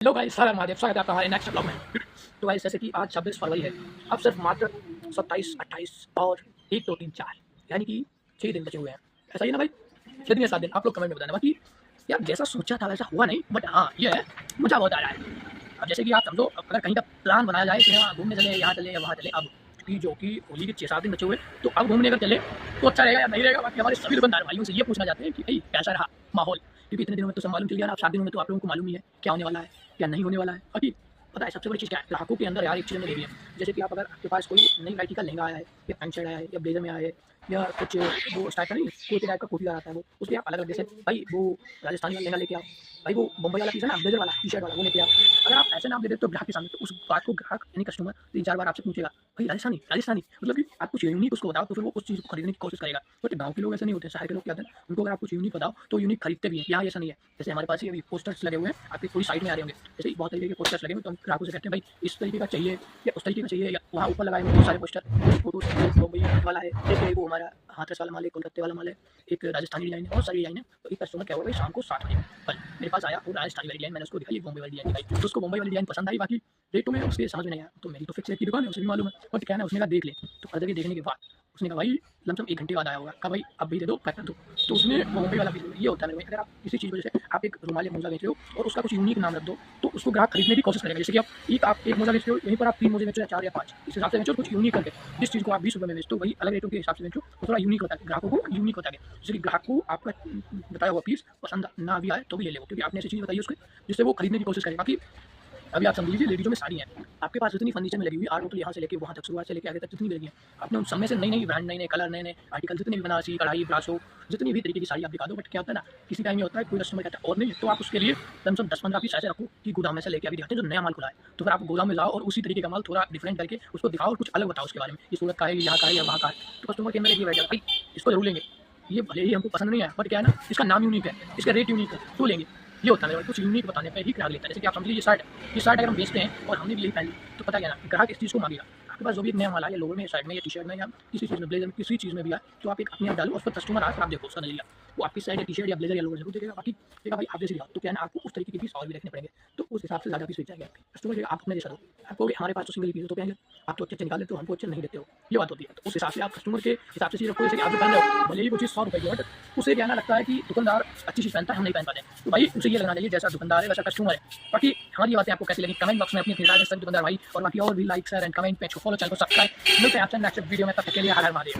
Hello guys, sir Mahadev, स्वागत है आपका हमारे नेक्स्ट ब्लॉग में। तो गाइस, जैसे कि आज 26 फरवरी है, अब सिर्फ मात्र 27, 28 और 1, 2, 3, 4 यानी कि 6 दिन बचे हुए हैं। ऐसा ही ना भाई, 6 दिन या 7 दिन, आप लोग कमेंट में बताना। बाकी यार जैसा सोचा था वैसा हुआ नहीं, बट हाँ ये है, मजा बहुत आ रहा है। अब जैसे कि आप समझो, अगर कहीं का प्लान बनाया जाए कि हाँ घूमने चले, यहाँ चले या वहाँ चले, अब कि जो कि होली के 6-7 दिन बचे हुए, तो अब घूमने अगर चले तो अच्छा रहेगा या नहीं रहेगा। बाकी हमारे सभी दुकानदार भाइयों से ये पूछना चाहते हैं कि भाई कैसा रहा माहौल, क्योंकि इतने दिनों में तो सब मालूम चल गया ना। अब 7 दिनों में तो आप लोगों को मालूम ही है क्या होने वाला है क्या नहीं होने वाला है। बाकी पता है सबसे बड़ी चीज़ क्या है, ग्राहकों के अंदर यार एक चीज़ हमने देखी है। जैसे कि आप अगर आपके पास कोई नई वैरायटी का लहंगा आया है या पैंट शर्ट आया है या ब्लेजर में आया है या कुछ वो स्टाइल का नहीं, कोई टाइप का कोटी आता है, वो उसके आप अलग अलग, जैसे भाई वो राजस्थानी वाला लहंगा लेके आओ, भाई वो बम्बई वाला पीस है ना, ब्लेजर वाला टी शर्ट वाला, वो लेके आओ। अगर आप ऐसे नाम दे देते हो ग्राहक के सामने, तो उस बात को ग्राहक यानी कस्टमर 3-4 बार आपसे पूछेगा भाई राजस्थानी राजस्थानी, मतलब कि आप कुछ यूनिक उसको बताओ तो फिर वो उस चीज़ को खरीदने की कोशिश करेगा। बट गाँव के लोग ऐसे नहीं होते, शहर के लोग क्या होते हैं, उनको अगर आप कुछ यूनिक बताओ तो यूनिक खरीदते भी हैं। यहाँ ऐसा नहीं है। जैसे हमारे पास ये अभी पोस्टर्स लगे हुए हैं, आपकी पूरी साइड में आ रहे होंगे, जैसे बहुत तरीके के पोस्टर्स लगे हुए, तो हम ग्राहकों से कहते हैं भाई इस तरीके का चाहिए या उस तरीके का चाहिए, या वहाँ ऊपर लगाए हुए बहुत सारे पोस्टर फोटो वाला है, एक वो हमारा हाथरस वाला माल है, कोलकाते वाला माल है, एक राजस्थानी डिजाइन है, बहुत सारी डिजाइन है। तो एक कस्टमर क्या हुआ भाई, शाम को 7 बजे कल मेरे पास आया, वो राजस्थानी वाली डिजाइन, मैंने उसको दिखाई, बॉम्बे वाली डिजाइन दिखाई, तो उसको बॉम्बे वाली डिजाइन पसंद आई। बाकी रेटों में उसके समझ में नहीं आया, तो मेरी तो फिक्स रेट की दुकान है, उसे भी मालूम है। बट क्या है ना, उसने कहा देख ले, तो हर जगह देखने के बाद उसने कहा भाई लमसम 1 घंटे बाद आया होगा, कहा भाई अब भी दे दो, पैक कर दो। तो उसने बॉम्बे वाला भी, ये होता है भाई, अगर आप किसी चीज़ को, जैसे आप एक रुमाल या मोजा बेच रहे हो और उसका कुछ यूनिक नाम रख दो, तो उसको ग्राहक खरीदने की कोशिश करेगा। जैसे कि आप एक मोजा बेच रहे हो, यहीं पर आप 3 मोजे बेचो या 4 या 5, इस हिसाब से बेचो, कुछ यूनिक करके। जिस चीज़ को आप 20 रुपये में बेचते हो वही अलग रेटों के हिसाब से बेचो, तो थोड़ा यूनिक होता है, ग्राहकों को यूनिक होता है। जैसे कि ग्राहक को आपका बताया हुआ पीस पसंद ना भी आए तो भी ले ले वो, क्योंकि आपने ऐसी चीज़ बताई उसको जिससे वो खरीदने की कोशिश करेगा। बाकी अभी आप समझ लीजिए, लेडीज़ों में साड़ी हैं, आपके पास जितनी फर्नीचर में लगी हुई आर्ट होटल यहाँ से लेके वहाँ तक, शुरुआत से लेके आगे तक जितनी भी लगी है, आपने उन सब में से नई नई ब्रांड, नए नए कलर, नए नए आर्टिकल, जितने भी बनारसी कढ़ाई ब्रासो, जितनी भी तरीके की साड़ी आप दिखा दो। बट क्या होता है ना, किसी टाइम ये होता है कोई कस्टमर कहता है और नहीं, तो आप उसके लिए कम से कम 10-15 पीस ऐसे रखो कि गोदाम में से लेके अभी दिखाते हैं जो नया माल खुला है, तो फिर आप गोदाम में जाओ और उसी तरीके का माल थोड़ा डिफरेंट करके उसको दिखाओ और कुछ अलग बताओ उसके बारे में, ये सूरत का है, यहाँ का है या वहाँ का है। तो कस्टमर के अंदर ये बैठेगा भाई इसको जरूर लेंगे, ये भले ही हमको पसंद नहीं है, बट क्या है ना, इसका नाम यूनिक है, इसका रेट यूनिक है, तो लेंगे। ये होता है मेरे भाई, कुछ यूनिक बताने पे ही ग्राहक लेता है। जैसे कि आप समझिए ये शर्ट अगर हम बेचते हैं और हमने भी यही पहनी, तो पता क्या ना, ग्राहक इस चीज़ को मांगेगा। आपके पास जो भी एक नया माल आया, लोगों में, शर्ट में या टी शर्ट में या किसी चीज़ में, ब्लेजर में, किसी चीज़ में भी आए, तो आप एक अपने आप डालो, उस पर कस्टमर आए, आप देखो उसका नजरिया, वो आपकी शर्ट या टी शर्ट या ब्लेजर या लोअर जरूर देखेगा। बाकी देखा भाई आप जैसे दिखाओ, तो क्या है ना, आपको उस तरीके के पीस और भी देखने पड़ेंगे, तो उस हिसाब से ज़्यादा पीस बेच जाएंगे आपके कस्टमर के। आप अपने जैसा दो, आपको हमारे पास तो सिंगल पीस, तो कहेंगे आप तो अच्छे निकाल लेते हो, हमको अच्छे नहीं देते हो, ये बात होती है। तो उस हिसाब से आप कस्टमर के हिसाब से चीज़ रखो। जैसे कि आप जो पहन रहे हो, भले ही वो चीज़ 100 रुपये की, बट उसे क्या ना लगता है कि दुकानदार अच्छी चीज़ पहनता है, हम नहीं पहन पाते, तो भाई उसे ये लगना चाहिए जैसा दुकानदार है वैसा कस्टमर है। बाकी हमारी बातें आपको कैसी लगी कमेंट बॉक्स में अपनी फीडबैक सभी दुकानदार भाई, और बाकी और भी लाइक शेयर एंड कमेंट पे फॉलो, चैनल को सब्सक्राइब। मिलते हैं आपसे नेक्स्ट वीडियो में, तब तक के लिए हर हर महादेव।